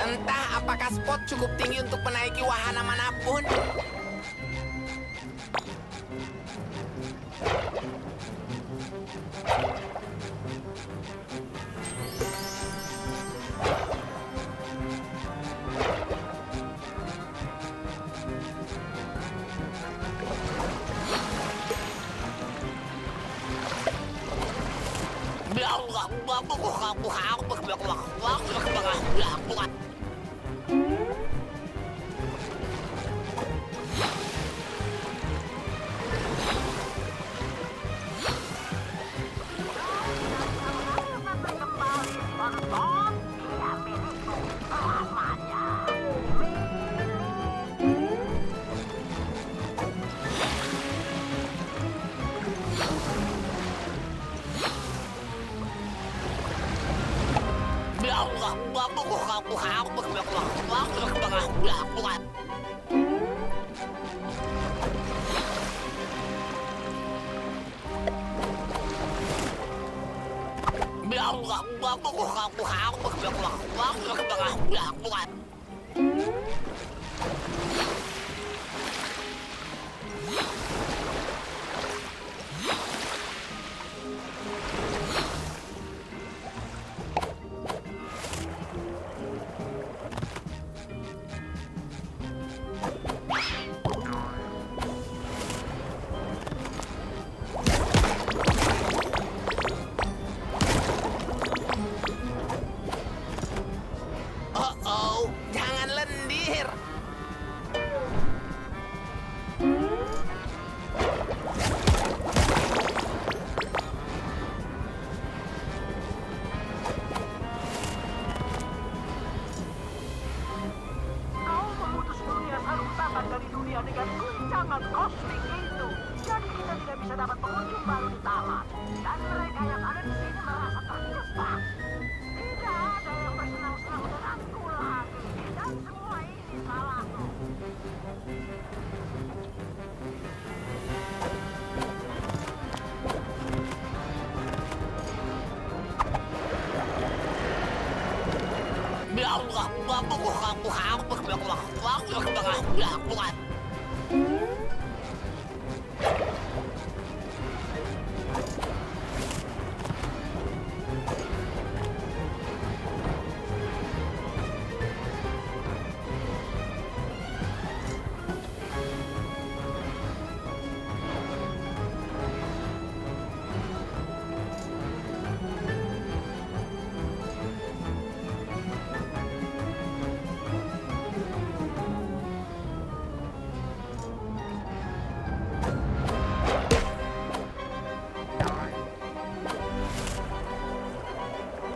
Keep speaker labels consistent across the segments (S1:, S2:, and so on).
S1: Entah apakah Spot cukup tinggi untuk menaiki wahana manapun. Oh, jangan lendir.
S2: Kau memutus dunia sarung tangan dari dunia dengan guncangan kosmik itu. Jadi kita tidak bisa dapat pengunjung baru di taman. Dan mereka yang ada di sini merasa terjebak. Tidak ada yang bersenang-senang denganku lagi. Dan semua ini salahku.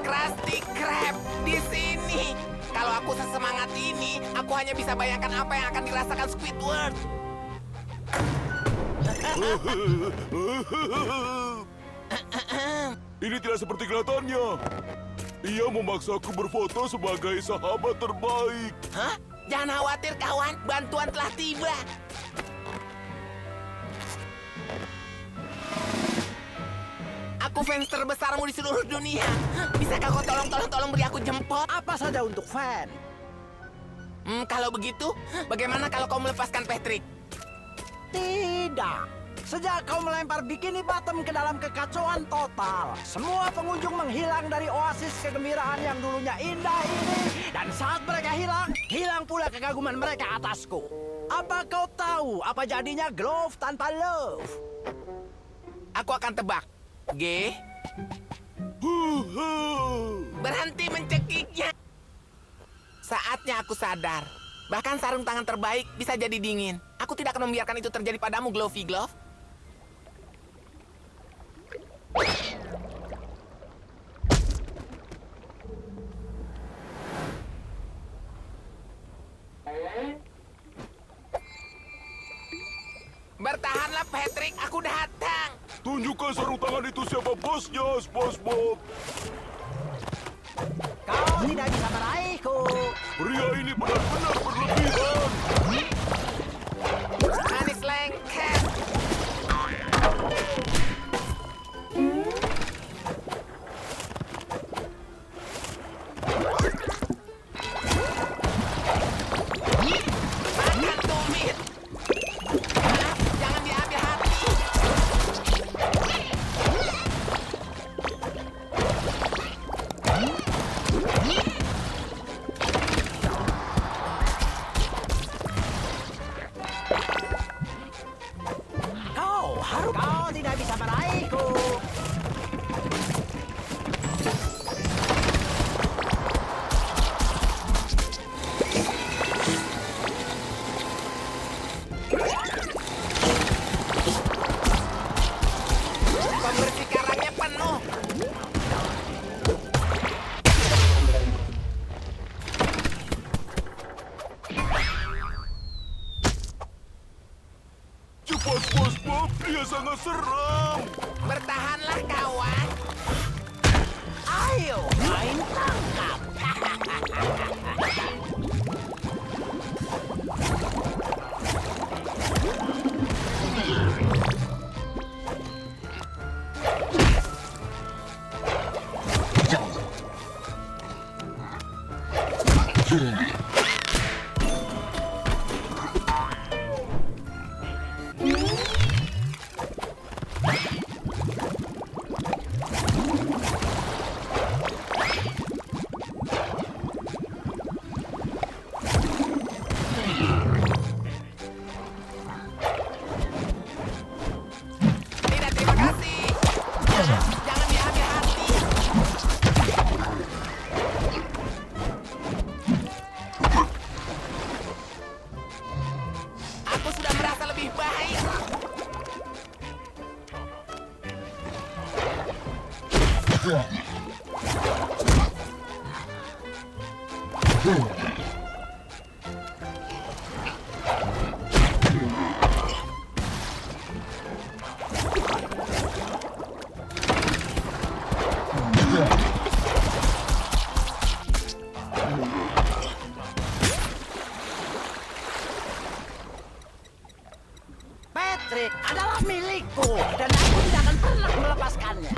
S1: Krusty Krab di sini. Kalau aku sesemangat ini, aku hanya bisa bayangkan apa yang akan dirasakan Squidward.
S3: Ini tidak seperti kelihatannya. Ia memaksaku berfoto sebagai sahabat terbaik.
S1: Hah? Jangan khawatir kawan, bantuan telah tiba. Aku fans terbesarmu di seluruh dunia. Bisakah kau tolong beri aku jempol?
S4: Apa saja untuk fan?
S1: Kalau begitu, bagaimana kalau kau melepaskan Patrick?
S4: Tidak. Sejak kau melempar Bikini Bottom ke dalam kekacauan total, semua pengunjung menghilang dari oasis kegembiraan yang dulunya indah ini. Dan saat mereka hilang, hilang pula kekaguman mereka atasku. Apa kau tahu apa jadinya Glove tanpa Love?
S1: Aku akan tebak. G. Berhenti mencekiknya. Saatnya aku sadar. Bahkan sarung tangan terbaik bisa jadi dingin. Aku tidak akan membiarkan itu terjadi padamu, Glovey Glove. Bertahanlah, Patrick. Aku datang.
S3: Tunjukkan sarung tangan itu siapa bosnya, SpongeBob.
S4: Kau tidak bisa meraihku.
S3: Pria ini benar-benar berlebihan.
S1: Manis lengket. Pembersih karangnya penuh.
S3: Cepat, SpongeBob, dia sangat seram.
S1: Bertahanlah, kawan.
S4: Ayo, main tangkap.
S1: Tidak, terima kasih. Jangan diambil hati. Aku sudah merasa lebih baik.
S4: Patrick adalah milikku dan aku tidak akan pernah melepaskannya.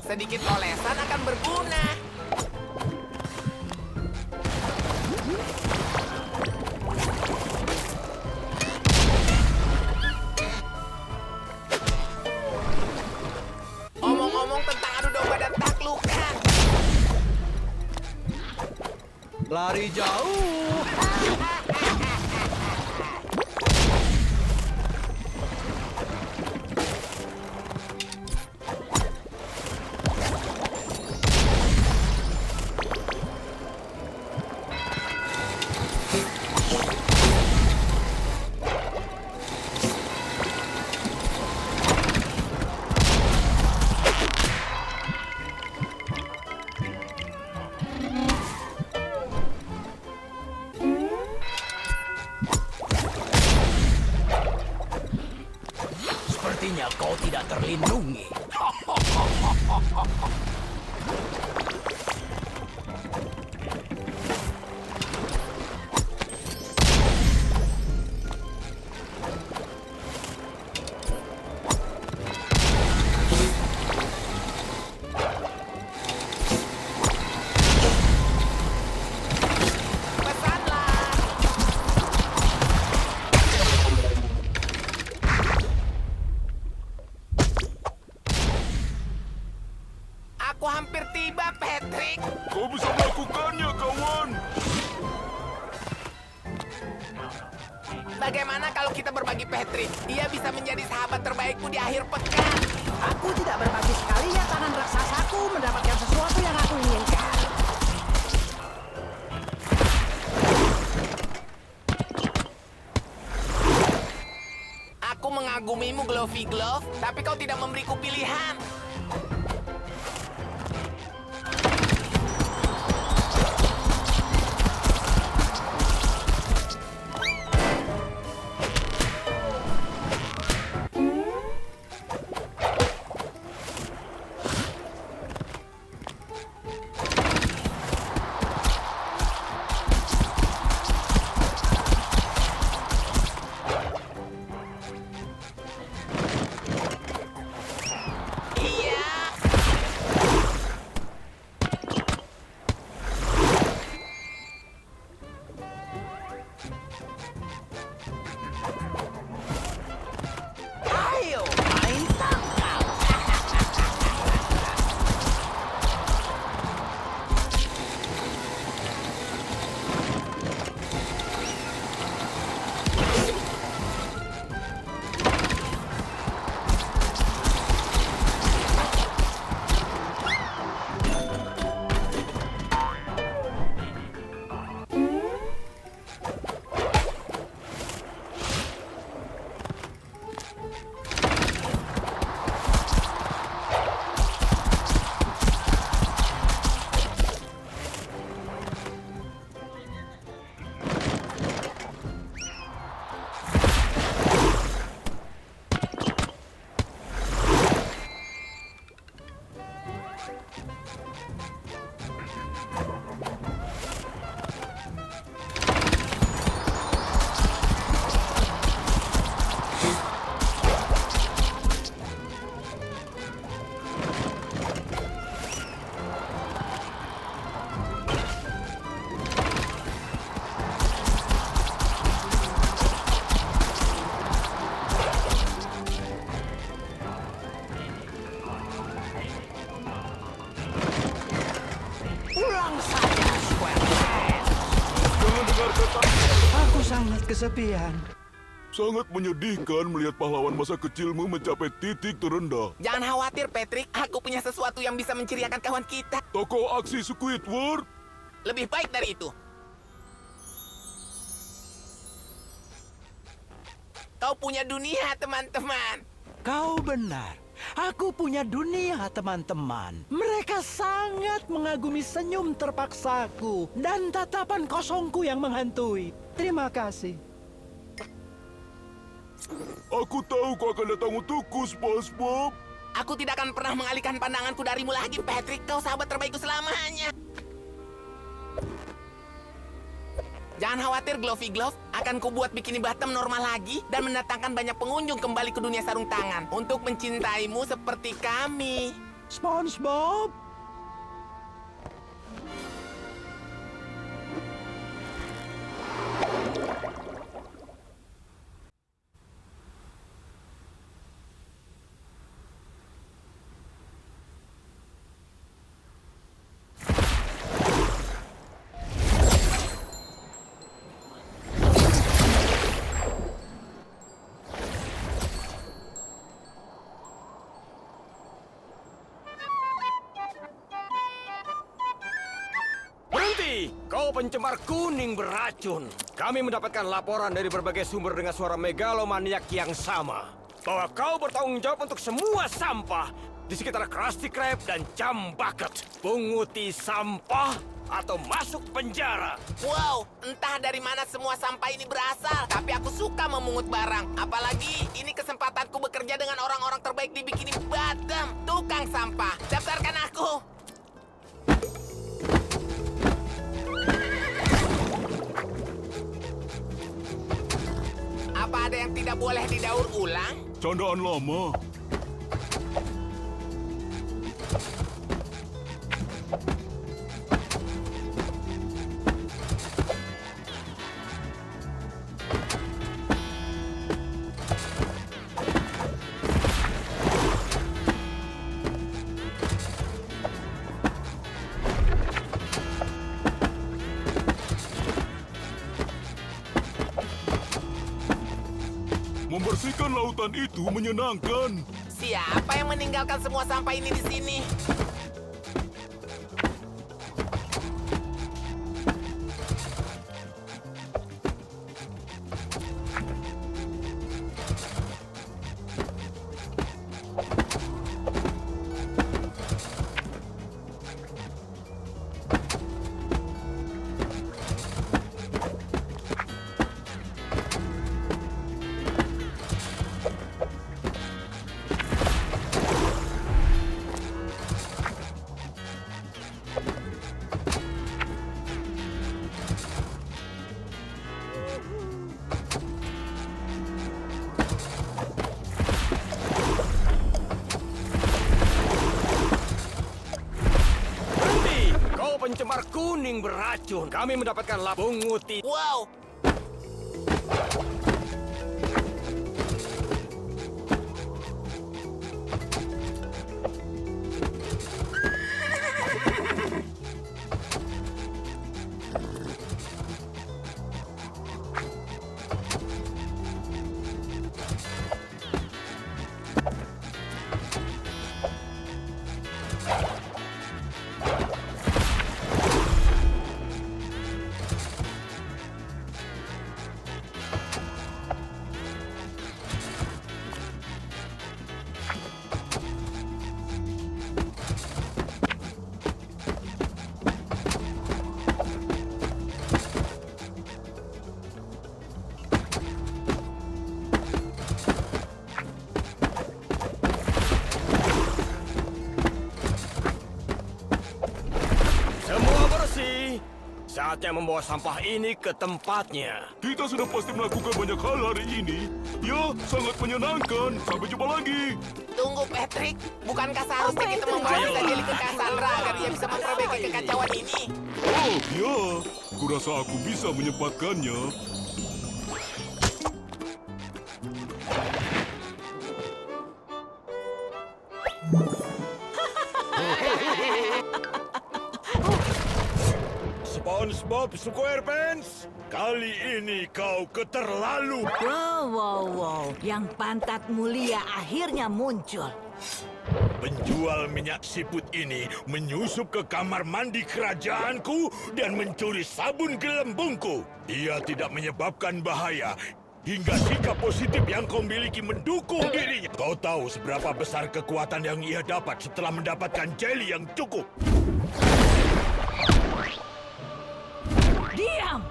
S1: Sedikit olesan akan berguna. Omong-omong tentang adu domba dan taklukan.
S4: Lari jauh. Sepertinya kau tidak terlindungi.
S1: Pesanlah. Aku hampir tiba, Patrick.
S3: Kau bisa melakukannya, kawan.
S1: Bagaimana kalau kita berbagi Patrick? Dia bisa menjadi sahabat terbaikku di akhir pekan.
S4: Aku tidak berbagi sekalinya tangan raksasaku mendapatkan sesuatu yang aku inginkan.
S1: Aku mengagumimu, Glovey Glove, tapi kau tidak memberiku pilihan.
S4: kesepian.
S3: Sangat menyedihkan melihat pahlawan masa kecilmu mencapai titik terendah.
S1: Jangan khawatir, Patrick. Aku punya sesuatu yang bisa menceriakan kawan kita.
S3: Tokoh aksi Squidward?
S1: Lebih baik dari itu. Kau punya dunia, teman-teman.
S4: Kau benar. Aku punya dunia, teman-teman. Mereka sangat mengagumi senyum terpaksaku dan tatapan kosongku yang menghantui. Terima kasih.
S3: Aku tahu kau akan datang untukku, SpongeBob.
S1: Aku tidak akan pernah mengalihkan pandanganku darimu lagi, Patrick. Kau sahabat terbaikku selamanya. Jangan khawatir, Glovey Glove. Akan kubuat Bikini Bottom normal lagi dan mendatangkan banyak pengunjung kembali ke dunia sarung tangan untuk mencintaimu seperti kami.
S4: SpongeBob,
S5: Berhenti! Kau pencemar kuning beracun. Kami mendapatkan laporan dari berbagai sumber dengan suara megalomaniak yang sama. Bahwa kau bertanggung jawab untuk semua sampah di sekitar Krusty Krab dan Jam Bucket. Punguti sampah atau masuk penjara.
S1: Wow, entah dari mana semua sampah ini berasal. Tapi aku suka memungut barang. Apalagi ini kesempatanku bekerja dengan orang-orang terbaik di Bikini Bottom. Tukang sampah, daftarkan aku. Apa ada yang tidak boleh didaur ulang?
S3: Candaan lama. Membersihkan lautan itu menyenangkan.
S1: Siapa yang meninggalkan semua sampah ini di sini?
S5: Berhenti! Kau pencemar kuning beracun. Kami mendapatkan laporan punguti.
S1: Wow,
S5: Semua bersih. Saatnya membawa sampah ini ke tempatnya.
S3: Kita sudah pasti melakukan banyak hal hari ini. Ya, sangat menyenangkan. Sampai jumpa lagi.
S1: tunggu, Patrick. Bukankah seharusnya kita membawa
S5: Ayolah.
S1: Mr. Jelly ke Cassandra agar ia bisa memperbaiki kekacauan ini?
S3: Oh, ya. Kurasa aku bisa menyempatkannya.
S5: SpongeBob SquarePants,
S6: Kali ini kau keterlalu.
S7: Wow. Yang pantat mulia akhirnya muncul.
S6: Penjual minyak siput ini menyusup ke kamar mandi kerajaanku dan mencuri sabun gelembungku. Dia tidak menyebabkan bahaya. Hingga sikap positif yang kau miliki mendukung dirinya. Kau tahu seberapa besar kekuatan yang ia dapat setelah mendapatkan jelly yang cukup.
S7: Diam!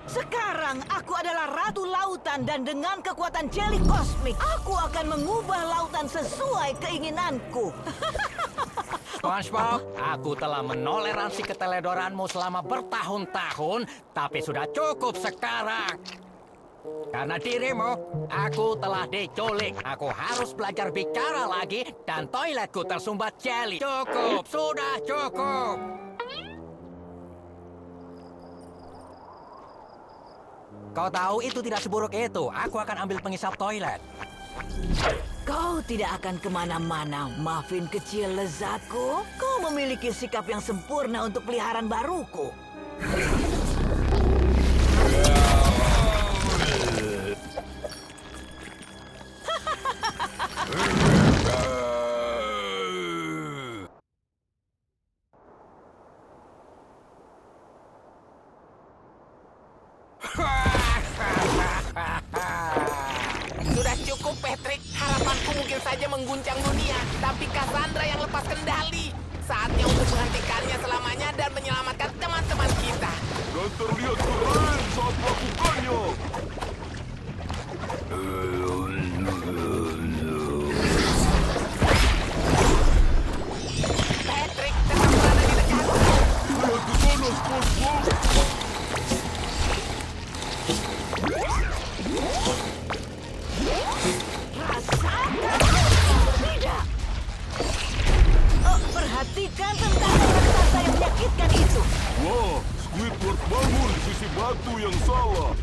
S7: Sekarang aku adalah Ratu Lautan dan dengan kekuatan jeli kosmik, aku akan mengubah lautan sesuai keinginanku.
S8: SpongeBob, aku telah menoleransi keteledoranmu selama bertahun-tahun, tapi sudah cukup sekarang. Karena dirimu, aku telah diculik. Aku harus belajar bicara lagi dan toiletku tersumbat jelly. Cukup, sudah cukup. Kau tahu itu tidak seburuk itu. Aku akan ambil pengisap toilet.
S7: Kau tidak akan kemana-mana, muffin kecil lezatku. Kau memiliki sikap yang sempurna untuk peliharaan baruku.
S1: Sudah cukup, Patrick. Harapanku mungkin saja mengguncang dunia, tapi Cassandra yang lepas kendali. Saatnya untuk menghentikannya selamanya dan menyelamatkan teman-teman kita.
S3: Dan terlihat keren saat melakukannya.
S1: Patrick, tetap berada di dekatku.
S3: Lihat ke sana, SpongeBob.
S7: Rasakan! Tidak! Oh, perhatikan tentang raksasa yang menyakitkan itu.
S3: Wah, Squidward bangun di sisi batu yang salah.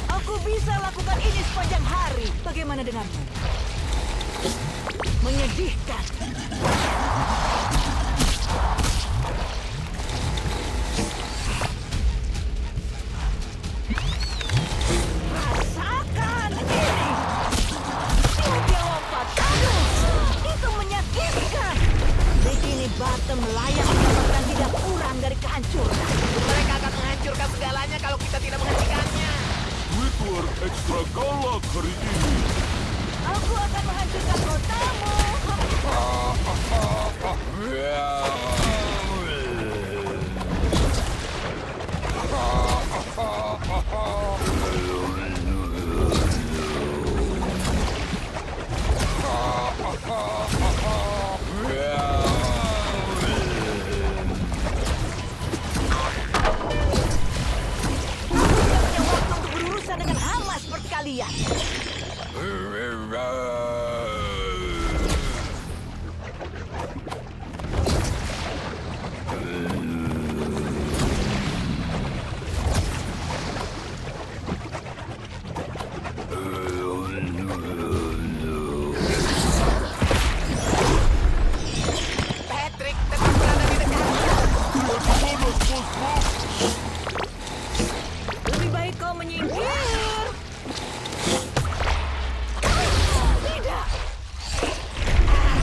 S7: Aku bisa lakukan ini sepanjang hari. Bagaimana denganmu? Menyedihkan. Rasakan ini. Dia lompat. Aduh, itu menyakitkan. Bikini Bottom layak mendapatkan tidak kurang dari kehancuran.
S1: Mereka akan menghancurkan segalanya kalau kita tidak menghentikannya.
S3: Squidward ekstra galak hari ini.
S7: Aku akan menghancurkan kotamu. Punya waktu untuk berurusan dengan hama seperti kalian.
S1: Patrick, tetap berada di dekatku.
S3: Lihat ke sana, SpongeBob.
S7: Lebih baik kau menyingkir. Tidak.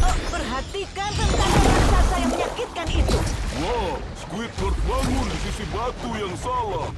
S7: Oh, perhatikan tentang raksasa yang menyakitkan itu.
S3: Wah, Squidward bangun di sisi batu yang salah.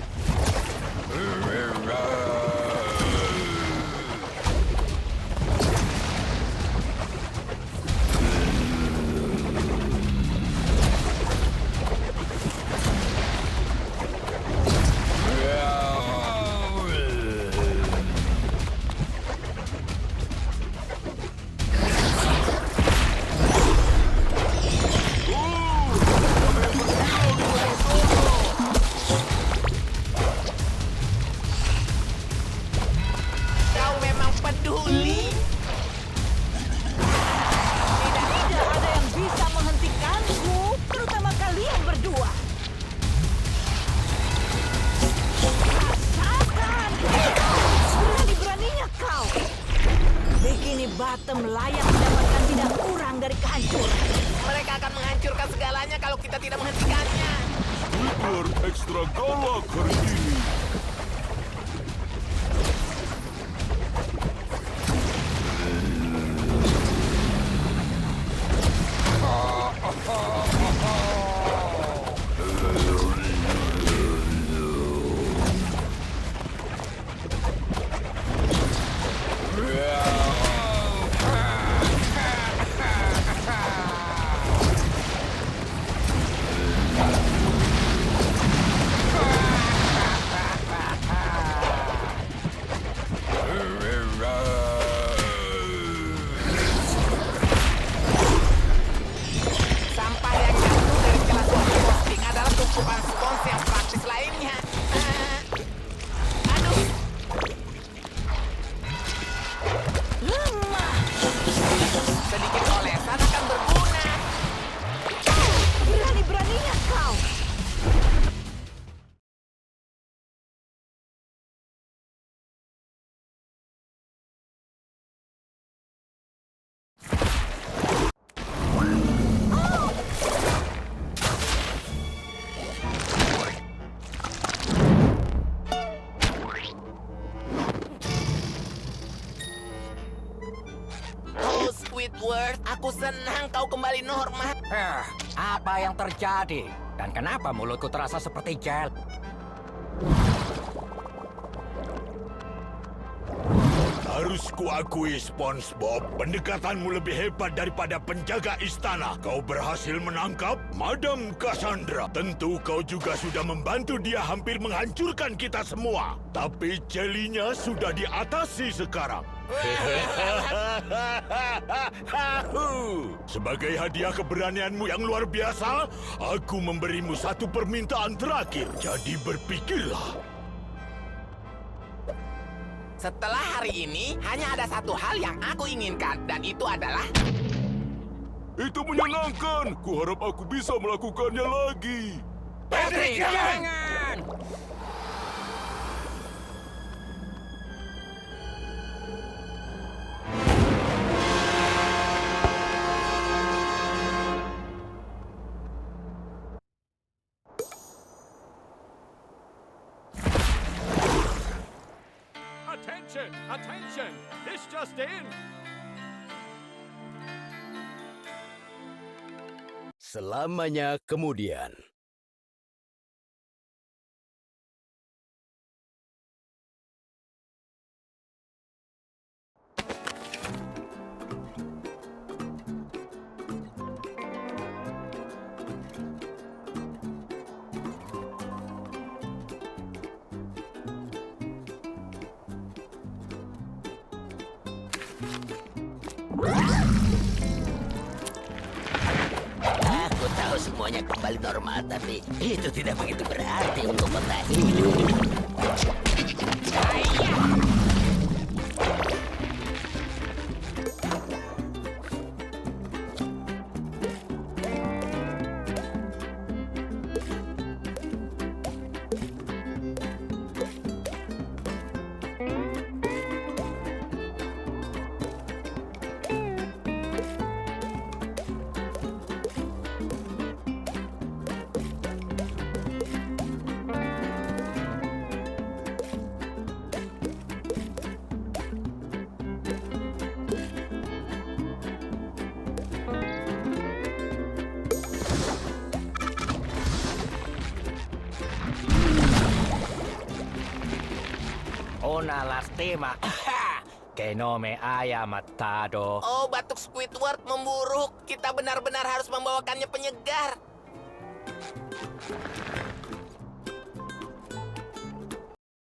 S7: Bikini Bottom layak mendapatkan tidak kurang dari kehancuran.
S1: Mereka akan menghancurkan segalanya kalau kita tidak menghentikannya.
S3: Squidward ekstra galak hari ini.
S1: Sampah yang jatuh dari kelas composting adalah tumpukan spons yang praktis lainnya. Aduh,
S7: Lemah.
S1: sedikit olesan akan berguna.
S7: Berani-beraninya kau.
S1: Oh, Squidward, aku senang kau kembali normal.
S8: Apa yang terjadi? Dan kenapa mulutku terasa seperti gel?
S6: Harus kuakui, SpongeBob, pendekatanmu lebih hebat daripada penjaga istana. Kau berhasil menangkap Madam Cassandra. Tentu kau juga sudah membantu dia hampir menghancurkan kita semua. Tapi jelinya sudah diatasi sekarang. Sebagai hadiah keberanianmu yang luar biasa, aku memberimu satu permintaan terakhir. Jadi berpikirlah.
S1: Setelah hari ini, hanya ada satu hal yang aku inginkan, dan itu adalah...
S3: Itu menyenangkan. Kuharap aku bisa melakukannya lagi.
S8: Patrick, jangan!
S5: Attention! Attention! This just in!
S6: Selamanya kemudian.
S9: Aku tahu semuanya kembali normal, tapi itu tidak begitu berarti untuk bertahan hidup.
S8: Una lastima. Que no me haya matado.
S1: Oh, batuk Squidward memburuk. Kita benar-benar harus membawakannya penyegar.